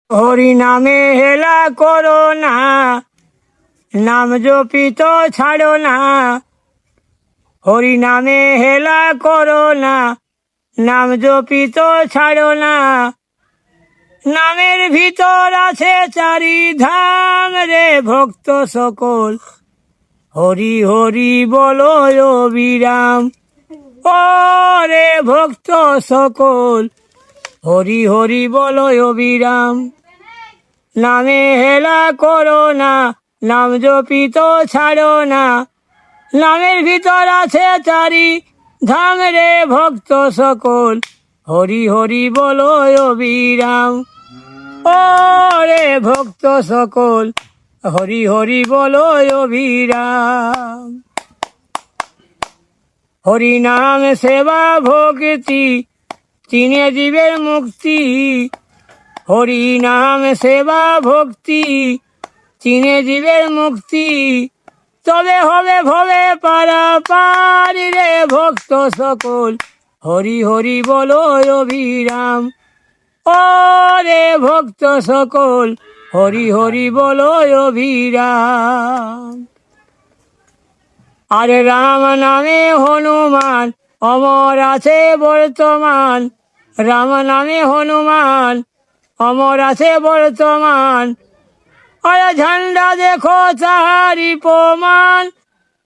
হরি নামে হেলা করো না, নাম জপিত ছাড়ো না। হরি নামে হেলা করো না, নাম জপিত ছাড়ো না। নামের ভিতর আছে চারি ধাম রে ভক্ত সকল, হরি হরি বলো অবিরাম। ও রে ভক্ত সকল, হরি হরি বলো অবিরাম। নামে হেলা করো না, নাম জপিত ছাড়ো না। নামের ভিতর আছে চারি ধাম রে ভক্ত সকল, হরি হরি বলো অবিরাম। ও রে ভক্ত সকল, হরি হরি বলো অবিরাম। হরি নাম সেবা ভক্তি, তিনে জীবের মুক্তি। হরি নাম সেবা ভক্তি, তিনে জীবের মুক্তি। তবে হবে ভবে পারাপার রে ভক্ত সকল, হরি হরি বলো অবিরাম। ও রে ভক্ত সকল, হরি হরি বলো অবিরাম। আরে রাম নামে হনুমান অমর আছে বর্তমান। রাম নামে হনুমান অমর আছে বর্তমান। আরে ঝান্ডা দেখো তাহারি প্রমাণ,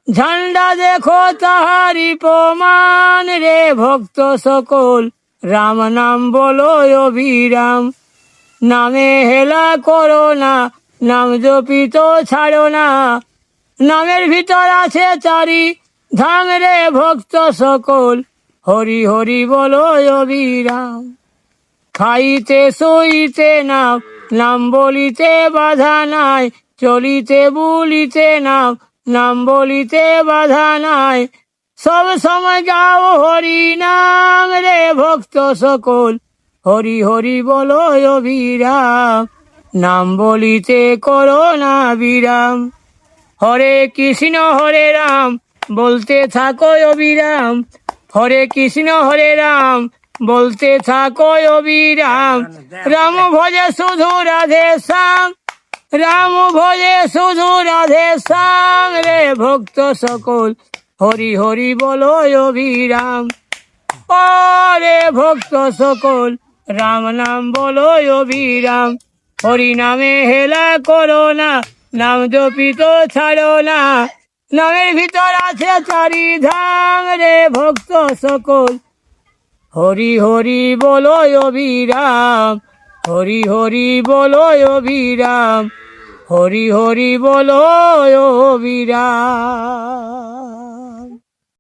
ঝান্ডা দেখো তাহারি প্রমাণ রে ভক্ত সকল, রাম নাম বলো অবিরাম। নামে হেলা করো না, নাম জপিত ছাড়ো না। নামের ভিতর আছে চারি ধাম রে ভক্ত সকল, হরি হরি বলো অবিরাম। খাইতে শুইতে নাম, নাম বলিতে বাধা নাই। চলিতে বুলিতে নাম, নাম বলিতে বাধা নাই। সব সময় গাও হরি নাম রে ভক্ত সকল, হরি হরি বলো অবিরাম। নাম বলিতে করো না বিরাম। হরে কৃষ্ণ হরে রাম বলতে থাকো অবিরাম। হরে কৃষ্ণ হরে রাম বলতে থাকো অবিরাম। রাম ভজে শুধু রাধে শ্যাম, রাম ভজে শুধু রাধে শ্যাম রে ভক্ত সকল, হরি হরি বলো অবিরাম। ও রে ভক্ত সকল, রাম নাম বলো অবিরাম। হরি নামে হেলা করো না, নাম জপিত ছাড়ো না। নামের ভিতর আছে চারি ধাম রে ভক্ত সকল, হরি হরি বলো অবিরাম। হরি হরি বলো অবিরাম, হরি হরি বলো অবিরাম।